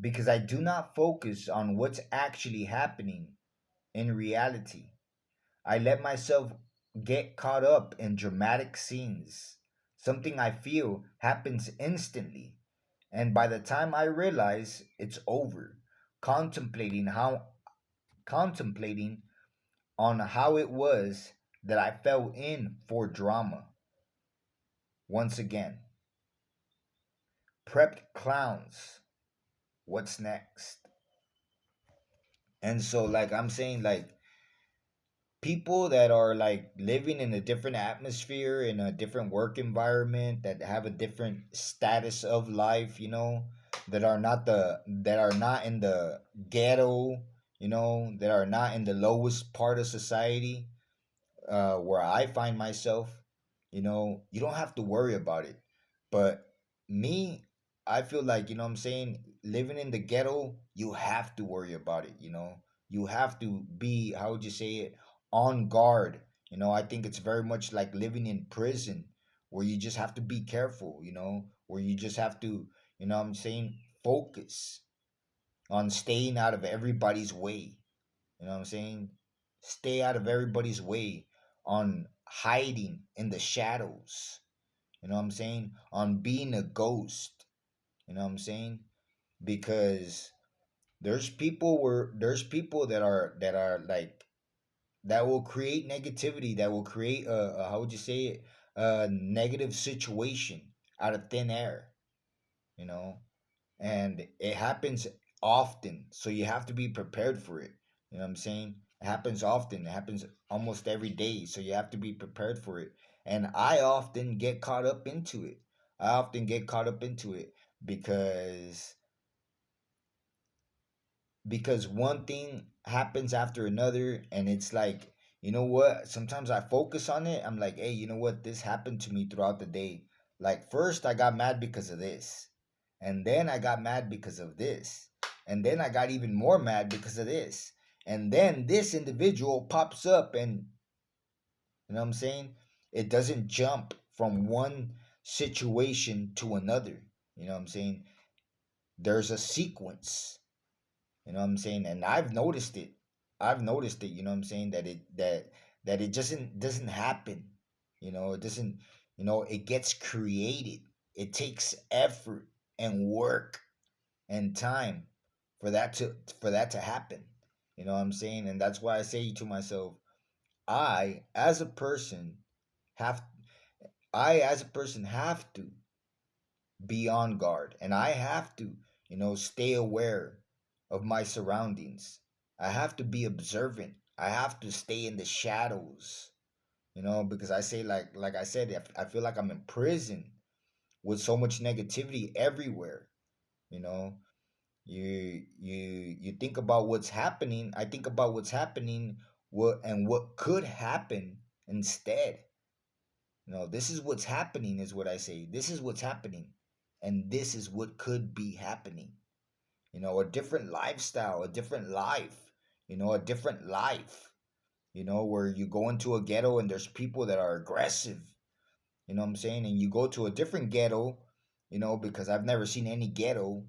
because I do not focus on what's actually happening in reality. I let myself get caught up in dramatic scenes. Something I feel happens instantly, and by the time I realize it's over, contemplating how contemplating on how it was that I fell in for drama once again. Prepped clowns. What's next? And so like I'm saying, like people that are like living in a different atmosphere, in a different work environment, that have a different status of life, that are not in the ghetto, that are not in the lowest part of society, where I find myself, you don't have to worry about it. But me, I feel like, what I'm saying, living in the ghetto, you have to worry about it. You have to be, how would you say it, on guard. I think it's very much like living in prison, where you just have to be careful, where you just have to, what I'm saying, focus on staying out of everybody's way. You know what I'm saying? Stay out of everybody's way, on hiding in the shadows. You know what I'm saying? On being a ghost. You know what I'm saying? Because there's people that are like, that will create negativity, that will create a, how would you say it, a negative situation out of thin air, you know? And it happens often, so you have to be prepared for it. You know what I'm saying? It happens often, it happens almost every day, so you have to be prepared for it. And I often get caught up into it. I often get caught up into it because one thing happens after another, and it's like, you know what, sometimes I focus on it. I'm like, hey, you know what, this happened to me throughout the day. Like, first I got mad because of this, and then I got mad because of this, and then I got even more mad because of this, and then this individual pops up, and you know what I'm saying, it doesn't jump from one situation to another. You know what I'm saying? There's a sequence. You know what I'm saying? And I've noticed it. I've noticed it, you know what I'm saying, that it doesn't happen. It doesn't, it gets created. It takes effort and work and time for that to happen. You know what I'm saying? And that's why I say to myself, I as a person have I as a person have to be on guard, and I have to, stay aware of my surroundings. I have to be observant. I have to stay in the shadows, because I say, like I said, I feel like I'm in prison with so much negativity everywhere. you know you think about what's happening. I think about what's happening, what could happen instead. This is what's happening, is what I say. This is what's happening. And this is what could be happening. A different lifestyle, a different life, a different life, where you go into a ghetto and there's people that are aggressive, you know what I'm saying? And you go to a different ghetto, because I've never seen any ghetto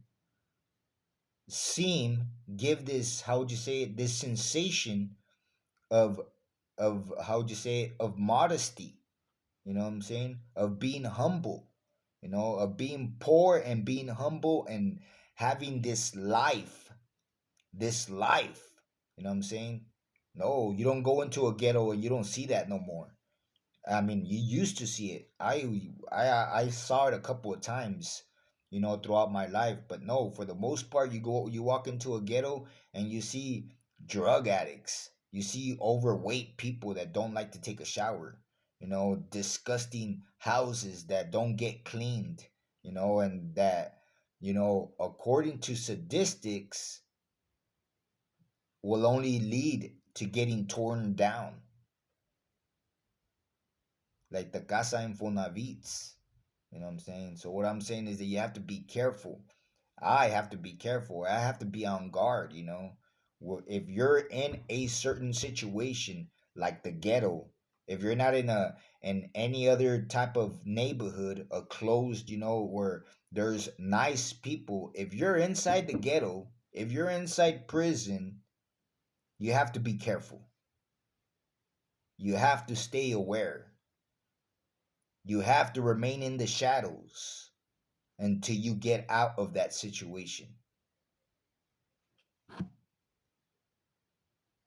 seem give this, how would you say it, this sensation of how would you say it, of modesty. You know what I'm saying? Of being humble, of being poor and being humble and having this life. You know what I'm saying? No, you don't go into a ghetto and you don't see that no more. I mean, you used to see it. I saw it a couple of times, throughout my life. But no, for the most part, you walk into a ghetto and you see drug addicts. You see overweight people that don't like to take a shower. Disgusting houses that don't get cleaned. And that, according to statistics, will only lead to getting torn down, like the Casa Infonavits. You know what I'm saying? So what I'm saying is that you have to be careful. I have to be careful. I have to be on guard. If you're in a certain situation like the ghetto, If you're not in any other type of neighborhood, a closed, where there's nice people, if you're inside the ghetto, if you're inside prison, you have to be careful. You have to stay aware. You have to remain in the shadows until you get out of that situation.